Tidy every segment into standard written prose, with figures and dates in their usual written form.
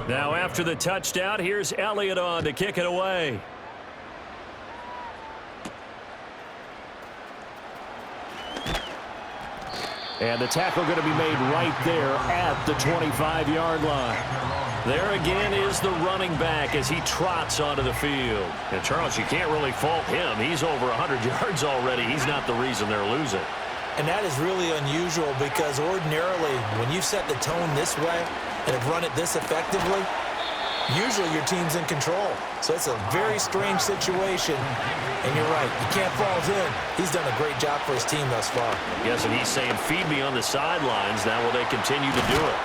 Now after the touchdown, here's Elliott on to kick it away. And the tackle going to be made right there at the 25-yard line. There again is the running back as he trots onto the field. And Charles, you can't really fault him. He's over 100 yards already. He's not the reason they're losing. And that is really unusual because ordinarily when you set the tone this way and have run it this effectively, usually your team's in control. So it's a very strange situation. And you're right, you can't fault him. He's done a great job for his team thus far. Yes, and he's saying, feed me on the sidelines. Now will they continue to do it?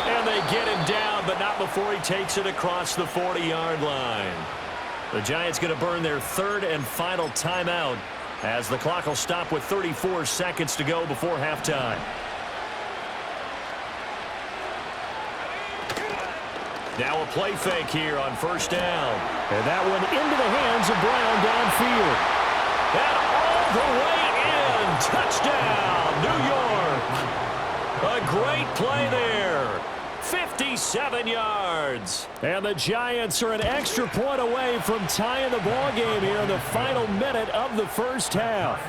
And they get him down, but not before he takes it across the 40-yard line. The Giants going to burn their third and final timeout as the clock will stop with 34 seconds to go before halftime. Now a play fake here on first down. And that one into the hands of Brown downfield. And all the way in. Touchdown, New York. A great play there. 57 yards. And the Giants are an extra point away from tying the ball game here in the final minute of the first half.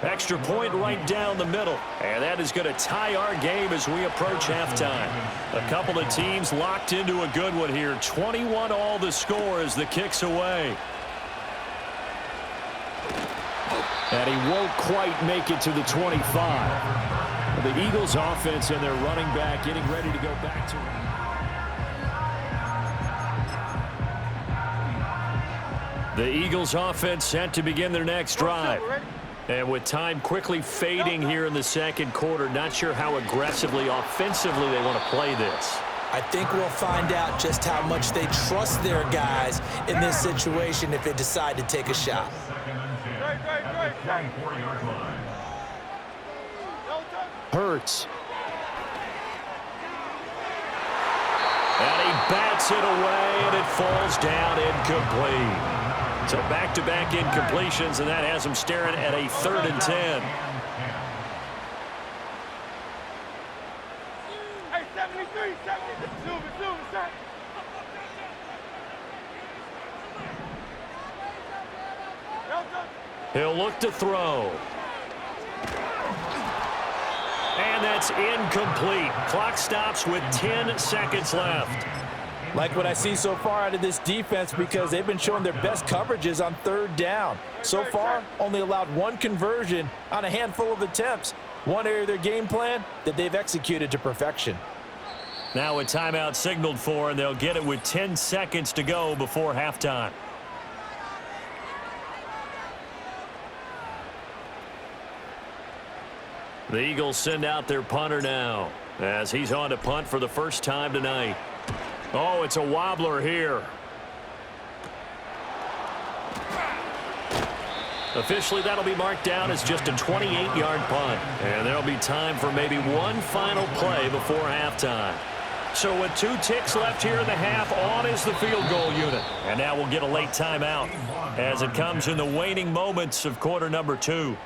Extra point right down the middle. And that is going to tie our game as we approach halftime. A couple of teams locked into a good one here. 21-all the score as the kick's away. And he won't quite make it to the 25. The Eagles offense and their running back getting ready to go back to. The Eagles offense set to begin their next drive. And with time quickly fading here in the second quarter, not sure how aggressively, offensively they want to play this. I think we'll find out just how much they trust their guys in this situation if they decide to take a shot. Hurts. And he bats it away, and it falls down incomplete. So back-to-back incompletions, and that has him staring at a 3rd and 10. Hey, 73, 72, He'll look to throw. And that's incomplete. Clock stops with 10 seconds left. Like what I see so far out of this defense because they've been showing their best coverages on 3rd down. So far, only allowed one conversion on a handful of attempts. One area of their game plan that they've executed to perfection. Now a timeout signaled for, and they'll get it with 10 seconds to go before halftime. The Eagles send out their punter now as he's on to punt for the first time tonight. Oh, it's a wobbler here. Officially, that'll be marked down as just a 28-yard punt. And there'll be time for maybe one final play before halftime. So with 2 ticks left here in the half, on is the field goal unit. And now we'll get a late timeout as it comes in the waning moments of quarter number 2.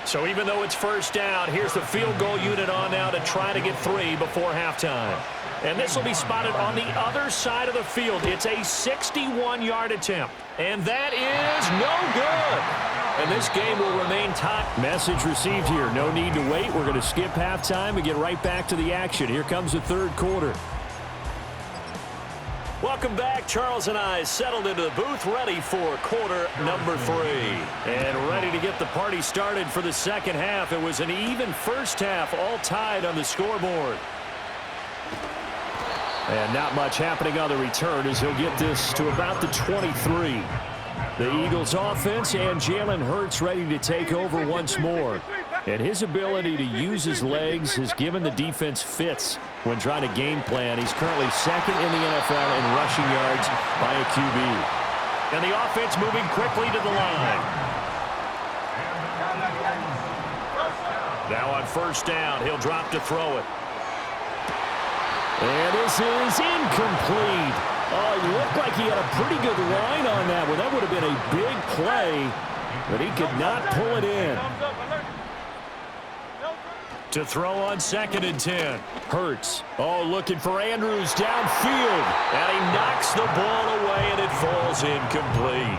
So even though it's first down, here's the field goal unit on now to try to get 3 before halftime. And this will be spotted on the other side of the field. It's a 61-yard attempt. And that is no good. And this game will remain tied. Message received here. No need to wait. We're going to skip halftime and get right back to the action. Here comes the 3rd quarter. Welcome back. Charles and I settled into the booth, ready for quarter number 3. And ready to get the party started for the second half. It was an even first half, all tied on the scoreboard. And not much happening on the return as he'll get this to about the 23. The Eagles offense and Jalen Hurts ready to take over once more. And his ability to use his legs has given the defense fits when trying to game plan. He's currently 2nd in the NFL in rushing yards by a QB. And the offense moving quickly to the line. Now on first down, he'll drop to throw it. And this is incomplete. Oh, he looked looked like he had a pretty good line on that one. That would have been a big play, but he could not pull it in. To throw on 2nd and 10. Hurts. Oh, looking for Andrews downfield. And he knocks the ball away, and it falls incomplete.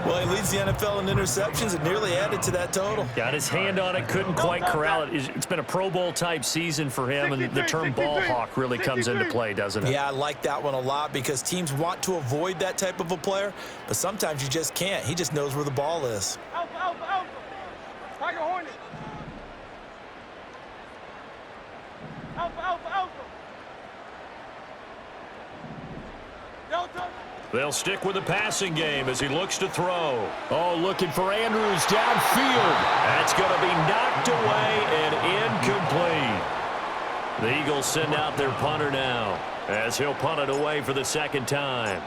Well, he leads the NFL in interceptions and nearly added to that total. Got his hand on it, couldn't quite corral it. It's been a Pro Bowl-type season for him, and the term ball hawk really comes into play, doesn't it? Yeah, I like that one a lot because teams want to avoid that type of a player, but sometimes you just can't. He just knows where the ball is. Alpha, alpha, alpha. Tiger Hornet. Alpha, alpha, alpha. Delta. They'll stick with the passing game as he looks to throw. Oh, looking for Andrews downfield. That's going to be knocked away and incomplete. The Eagles send out their punter now as he'll punt it away for the 2nd time.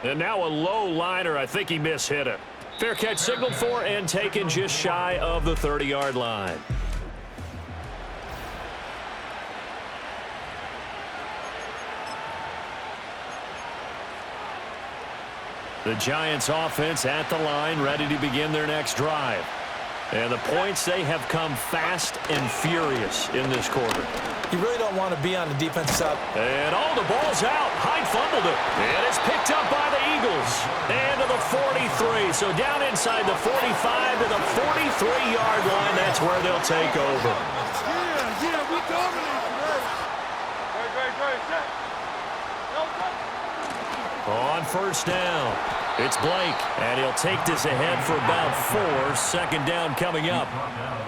And now a low liner. I think he mishit it. Fair catch signaled for and taken just shy of the 30-yard line. The Giants offense at the line, ready to begin their next drive. And the points, they have come fast and furious in this quarter. You really don't want to be on the defensive side. And the ball's out. Hyde fumbled it. And it's picked up by the Eagles. And to the 43. So down inside the 45 to the 43-yard line. That's where they'll take over. Yeah, we dominate today. Great, set. On 1st down, it's Blake, and he'll take this ahead for about 4. 2nd down coming up.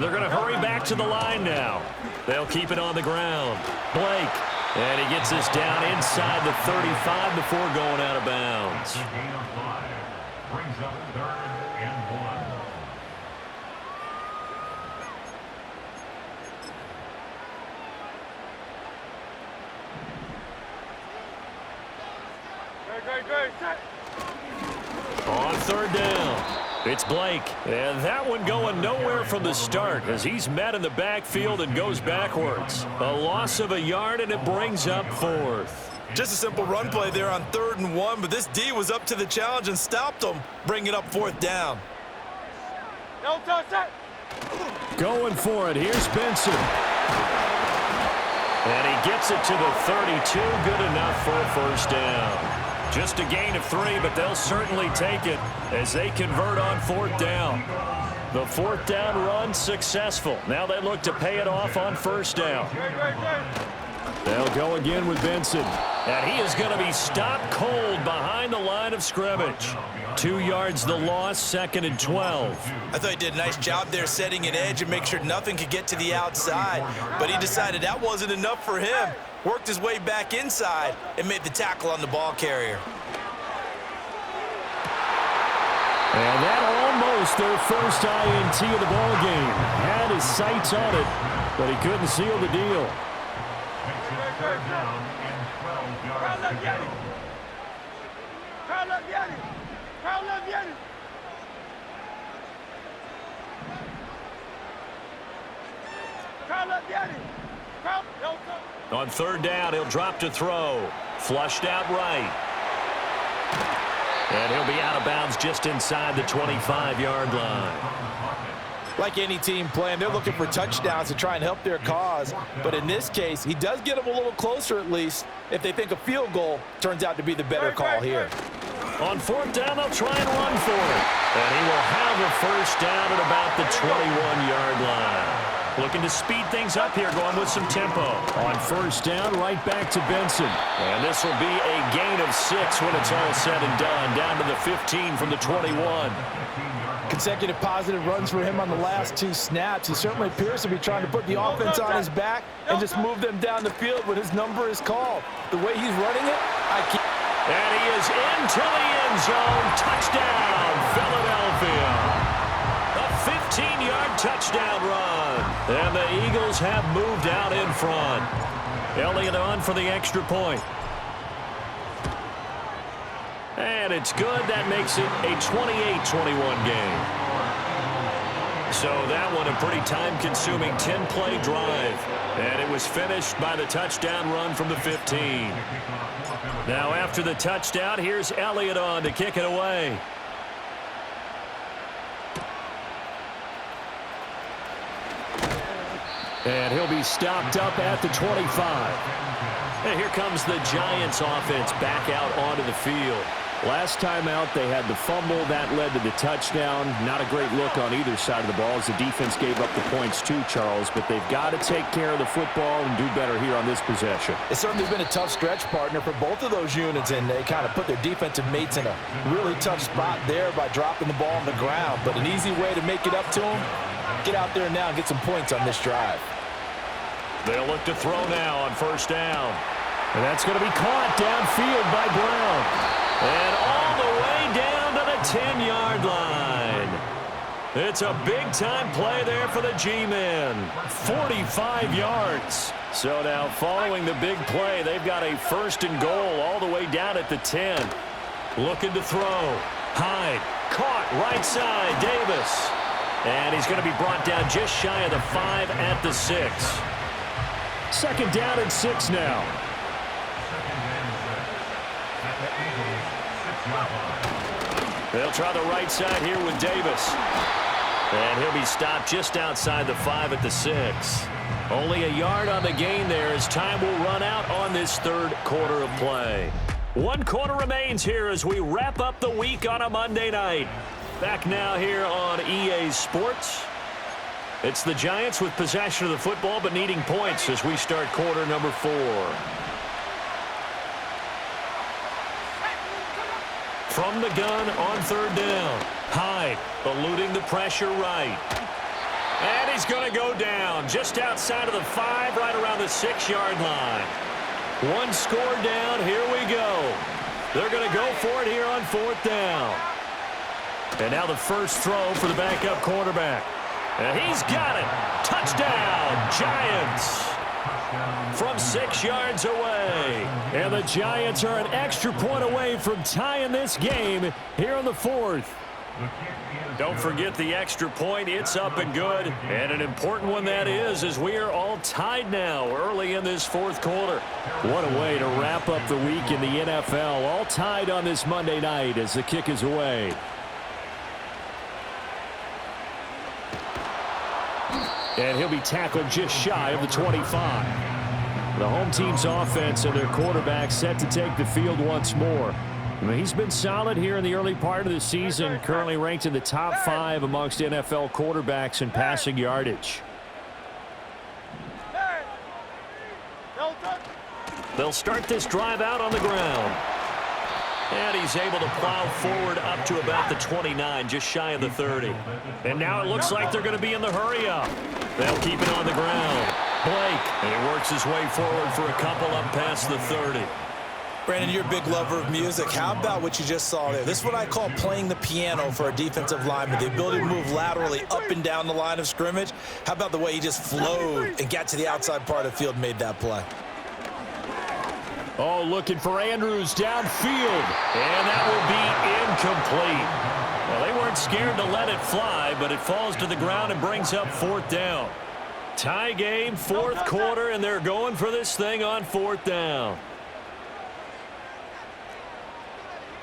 They're going to hurry back to the line now. They'll keep it on the ground. Blake, and he gets this down inside the 35 before going out of bounds. Brings up 3rd and 1. Great, set. On 3rd down, it's Blake. And that one going nowhere from the start as he's met in the backfield and goes backwards. A loss of a yard, and it brings up 4th. Just a simple run play there on 3rd and 1, but this D was up to the challenge and stopped him, bringing up 4th down. Delta, set. Going for it. Here's Benson. And he gets it to the 32. Good enough for a 1st down. Just a gain of 3, but they'll certainly take it as they convert on 4th down. The 4th down run successful. Now they look to pay it off on 1st down. They'll go again with Benson. And he is going to be stopped cold behind the line of scrimmage. 2 yards the loss, 2nd and 12. I thought he did a nice job there setting an edge and make sure nothing could get to the outside. But he decided that wasn't enough for him. Worked his way back inside and made the tackle on the ball carrier. And that almost their first INT of the ball game. Had his sights on it, but he couldn't seal the deal. Makes it 3rd down and 12 yards. Crowd left Yeti. Crowd left Yeti. Crowd left Yeti. Crowd left Yeti. Crowd, Delta. On 3rd down, he'll drop to throw. Flushed out right. And he'll be out of bounds just inside the 25-yard line. Like any team playing, they're looking for touchdowns to try and help their cause. But in this case, he does get them a little closer at least if they think a field goal turns out to be the better call here. On 4th down, they'll try and run for it. And he will have a 1st down at about the 21-yard line. Looking to speed things up here, going with some tempo. On 1st down, right back to Benson. And this will be a gain of 6 when it's all said and done. Down to the 15 from the 21. Consecutive positive runs for him on the last 2 snaps. He certainly appears to be trying to put the offense on his back and just move them down the field when his number is called. The way he's running it, I can't. And he is into the end zone. Touchdown, Philadelphia. A 15-yard touchdown run. And the Eagles have moved out in front. Elliott on for the extra point. And it's good. That makes it a 28-21 game. So that one a pretty time-consuming 10-play drive. And it was finished by the touchdown run from the 15. Now after the touchdown, here's Elliott on to kick it away. And he'll be stopped up at the 25. And here comes the Giants offense back out onto the field. Last time out, they had the fumble. That led to the touchdown. Not a great look on either side of the ball as the defense gave up the points too, Charles. But they've got to take care of the football and do better here on this possession. It's certainly been a tough stretch, partner, for both of those units, and they kind of put their defensive mates in a really tough spot there by dropping the ball on the ground. But an easy way to make it up to them, get out there now and get some points on this drive. They'll look to throw now on first down. And that's going to be caught downfield by Brown. And all the way down to the 10-yard line. It's a big-time play there for the G-men. 45 yards. So now following the big play, they've got a first and goal all the way down at the 10. Looking to throw. Hyde. Caught right side. Davis. And he's going to be brought down just shy of the 5 at the 6. Second down and 6 now. They'll try the right side here with Davis. And he'll be stopped just outside the 5 at the 6. Only a yard on the gain there as time will run out on this third quarter of play. 1 quarter remains here as we wrap up the week on a Monday night. Back now here on EA Sports. It's the Giants with possession of the football but needing points as we start quarter number 4. From the gun on third down. Hyde eluding the pressure right. And he's going to go down just outside of the 5, right around the 6-yard line. 1 score down. Here we go. They're going to go for it here on fourth down. And now the first throw for the backup quarterback. And he's got it. Touchdown, Giants. From 6 yards away. And the Giants are an extra point away from tying this game here in the 4th. Don't forget the extra point. It's up and good. And an important one that is, as we are all tied now early in this 4th quarter. What a way to wrap up the week in the NFL. All tied on this Monday night as the kick is away. And he'll be tackled just shy of the 25. The home team's offense and their quarterback set to take the field once more. I mean, he's been solid here in the early part of the season, currently ranked in the top 5 amongst NFL quarterbacks in passing yardage. They'll start this drive out on the ground. And he's able to plow forward up to about the 29, just shy of the 30. And now it looks like they're going to be in the hurry up. They'll keep it on the ground. Blake, and he works his way forward for a couple up past the 30. Brandon, you're a big lover of music. How about what you just saw there? This is what I call playing the piano for a defensive lineman. The ability to move laterally up and down the line of scrimmage. How about the way he just flowed and got to the outside part of the field and made that play? Oh, looking for Andrews downfield. And that will be incomplete. Well, they weren't scared to let it fly, but it falls to the ground and brings up fourth down. Tie game, 4th quarter, and they're going for this thing on 4th down.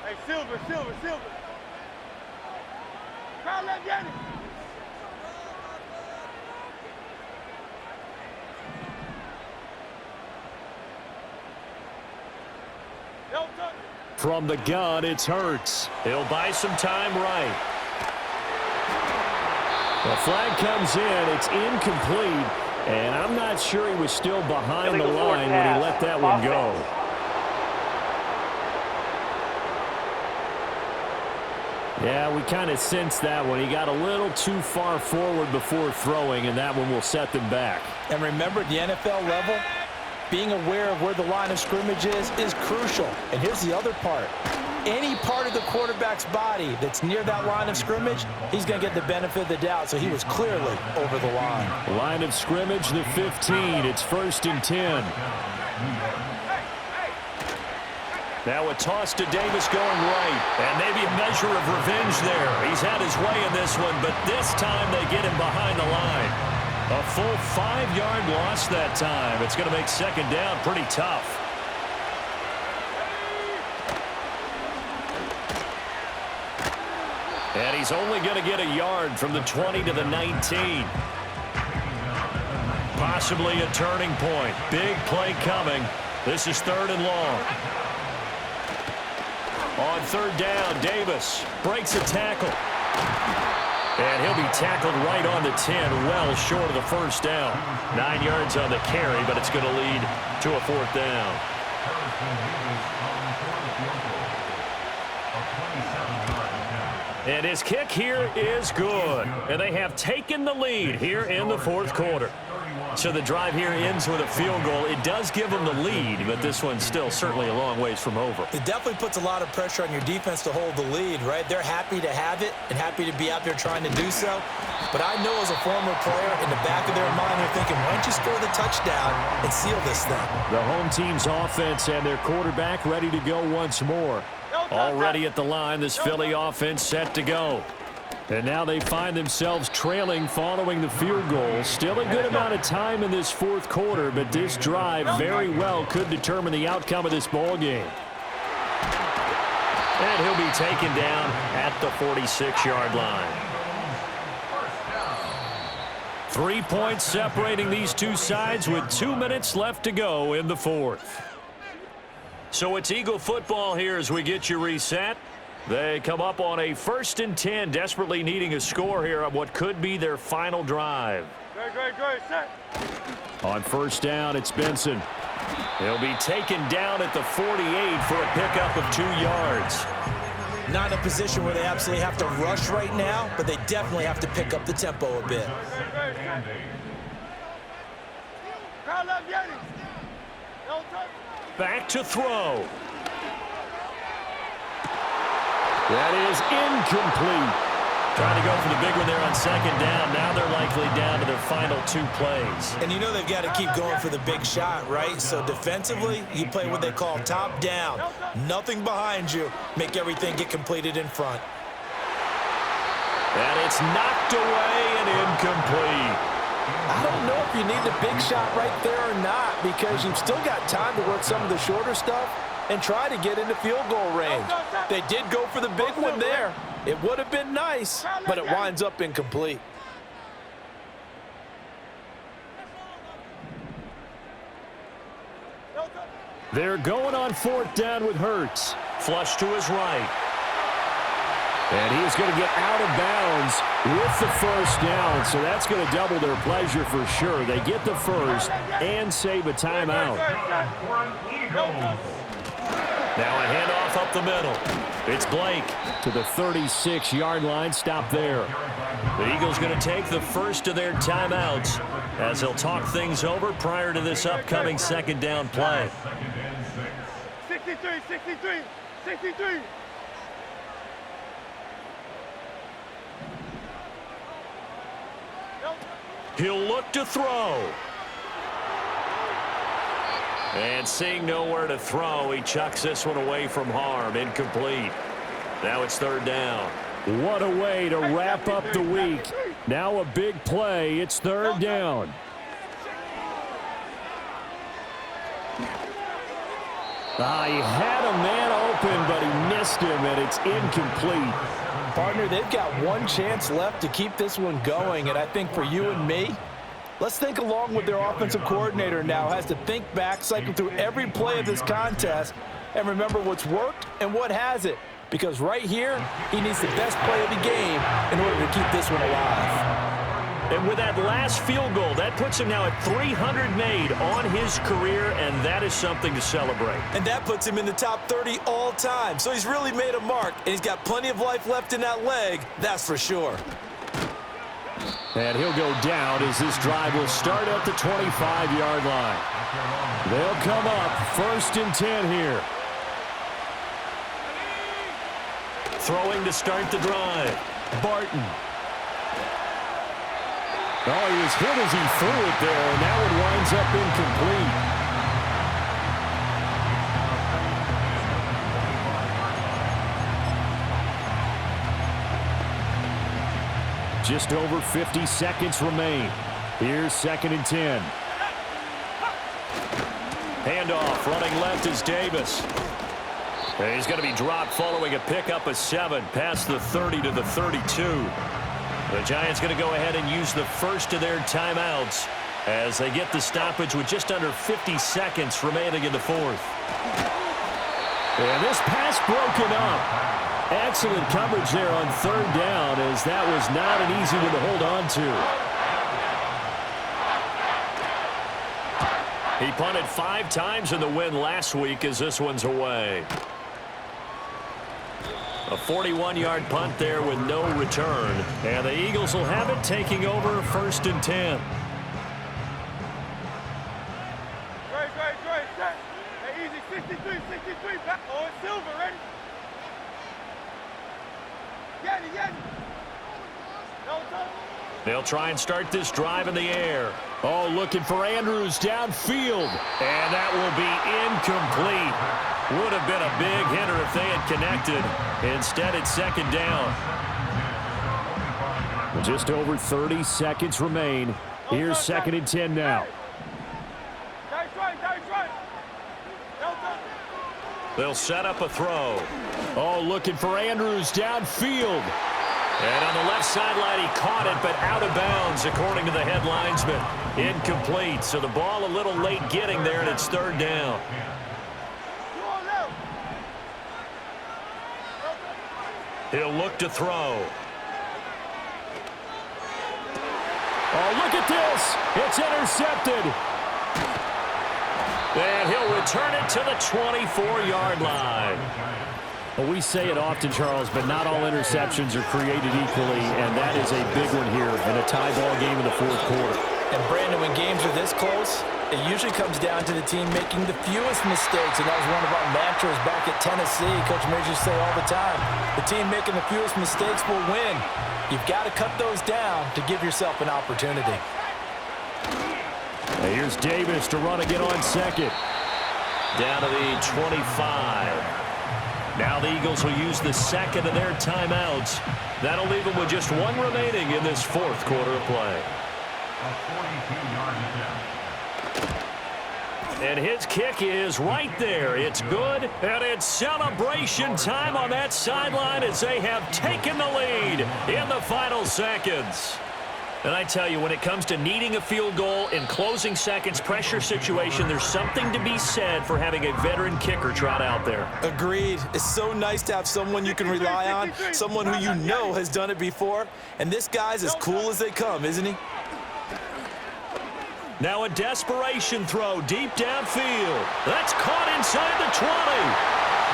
Hey, Silver. Crowd left, Yanni. From the gun, it's Hurts. He'll buy some time right. The flag comes in. It's incomplete. And I'm not sure he was still behind the line when he let that one go. Yeah, we kind of sensed that one. He got a little too far forward before throwing, and that one will set them back. And remember, at the NFL level, being aware of where the line of scrimmage is crucial. And here's the other part. Any part of the quarterback's body that's near that line of scrimmage, he's going to get the benefit of the doubt. So he was clearly over the line. Line of scrimmage, the 15. It's 1st and 10. Now a toss to Davis going right. And maybe a measure of revenge there. He's had his way in this one, but this time they get him behind the line. A full 5-yard loss that time. It's going to make second down pretty tough. And he's only going to get a yard from the 20 to the 19. Possibly a turning point. Big play coming. This is 3rd and long. On 3rd down, Davis breaks a tackle. And he'll be tackled right on the 10, well short of the first down. 9 yards on the carry, but it's going to lead to a 4th down. And his kick here is good. And they have taken the lead here in the 4th quarter. So the drive here ends with a field goal. It does give them the lead, but this one's still certainly a long ways from over. It definitely puts a lot of pressure on your defense to hold the lead, right? They're happy to have it and happy to be out there trying to do so. But I know as a former player, in the back of their mind, they're thinking, why don't you score the touchdown and seal this thing? The home team's offense and their quarterback ready to go once more. Already at the line, this Philly offense set to go. And now they find themselves trailing following the field goal. Still a good amount of time in this 4th quarter, but this drive very well could determine the outcome of this ball game. And he'll be taken down at the 46-yard line. 3 points separating these two sides with 2 minutes left to go in the 4th. So it's Eagle football here as we get you reset. They come up on a 1st and 10, desperately needing a score here on what could be their final drive. Good, set. On 1st down, it's Benson. He'll be taken down at the 48 for a pickup of 2 yards. Not in a position where they absolutely have to rush right now, but they definitely have to pick up the tempo a bit. Back to throw. That is incomplete. Trying to go for the big one there on 2nd down. Now they're likely down to their final 2 plays. And you know they've got to keep going for the big shot, right? So defensively, you play what they call top down. Nothing behind you. Make everything get completed in front. And it's knocked away and incomplete. I don't know if you need the big shot right there or not, because you've still got time to work some of the shorter stuff and try to get into field goal range. They did go for the big one there. It would have been nice, but it winds up incomplete. They're going on 4th down with Hurts. Flush to his right. And he is going to get out of bounds with the 1st down, so that's going to double their pleasure for sure. They get the 1st and save a timeout. Now a handoff up the middle. It's Blake to the 36-yard line. Stop there. The Eagles going to take the 1st of their timeouts as they'll talk things over prior to this upcoming 2nd down play. 63. He'll look to throw. And seeing nowhere to throw, he chucks this one away from harm. Incomplete. Now it's 3rd down. What a way to wrap up the week. Now a big play. It's 3rd down. He had a man open, but he missed him, and it's incomplete. Partner, they've got one chance left to keep this one going, and I think for you and me, let's think along with their offensive coordinator now. Has to think back, cycle through every play of this contest, and remember what's worked and what hasn't. Because right here, he needs the best play of the game in order to keep this one alive. And with that last field goal, that puts him now at 300 made on his career, and that is something to celebrate. And that puts him in the top 30 all time. So he's really made a mark, and he's got plenty of life left in that leg, that's for sure. And he'll go down as this drive will start at the 25-yard line. They'll come up 1st and 10 here. Throwing to start the drive. Barton. Oh, he was hit as he threw it there, and that one winds up incomplete. Just over 50 seconds remain. Here's 2nd and 10. Handoff, running left is Davis. And he's going to be dropped following a pickup of 7 past the 30 to the 32. The Giants going to go ahead and use the first of their timeouts as they get the stoppage with just under 50 seconds remaining in the 4th. And this pass broken up. Excellent coverage there on 3rd down, as that was not an easy one to hold on to. He punted 5 times in the win last week as this one's away. A 41-yard punt there with no return. And the Eagles will have it, taking over 1st and 10. Great. Hey, easy, 63. Oh, it's Silver, ready? Get it. They'll try and start this drive in the air. Oh, looking for Andrews downfield. And that will be incomplete. Would have been a big hitter if they had connected. Instead, it's 2nd down. Just over 30 seconds remain. Here's 2nd and 10 now. They'll set up a throw. Oh, looking for Andrews downfield. And on the left sideline, he caught it, but out of bounds, according to the head linesman. Incomplete. So the ball a little late getting there, and it's 3rd down. He'll look to throw. Oh, look at this. It's intercepted. And he'll return it to the 24-yard line. Well, we say it often, Charles, but not all interceptions are created equally, and that is a big one here in a tie ball game in the 4th quarter. And, Brandon, when games are this close, it usually comes down to the team making the fewest mistakes, and that was one of our mantras back at Tennessee. Coach Major used to say all the time, the team making the fewest mistakes will win. You've got to cut those down to give yourself an opportunity. And here's Davis to run again on 2nd. Down to the 25. Now the Eagles will use the 2nd of their timeouts. That'll leave them with just 1 remaining in this 4th quarter of play. A 42-yard attempt. And his kick is right there. It's good, and it's celebration time on that sideline as they have taken the lead in the final seconds. And I tell you, when it comes to needing a field goal in closing seconds, pressure situation, there's something to be said for having a veteran kicker trot out there. Agreed. It's so nice to have someone you can rely on, someone who you know has done it before. And this guy's as cool as they come, isn't he? Now a desperation throw deep downfield. That's caught inside the 20.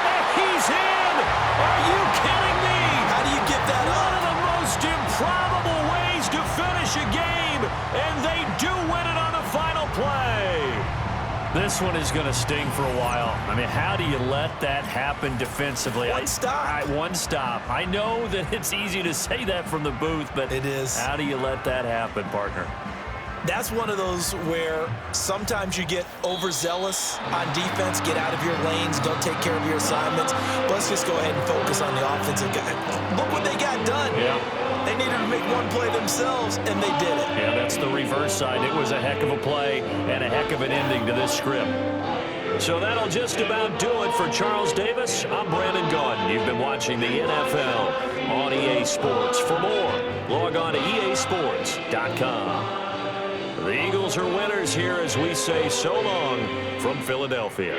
And he's in! Are you kidding me? How do you get that One up? of the most improbable ways to finish a game, and they do win it on the final play. This one is going to sting for a while. I mean, how do you let that happen defensively? One stop. One stop. I know that it's easy to say that from the booth, but it is. How do you let that happen, partner? That's one of those where sometimes you get overzealous on defense, get out of your lanes, don't take care of your assignments. Let's just go ahead and focus on the offensive guy. Look what they got done. Yeah. They needed to make one play themselves, and they did it. Yeah, that's the reverse side. It was a heck of a play and a heck of an ending to this script. So that'll just about do it for Charles Davis. I'm Brandon Gaudin. You've been watching the NFL on EA Sports. For more, log on to easports.com. The Eagles are winners here as we say so long from Philadelphia.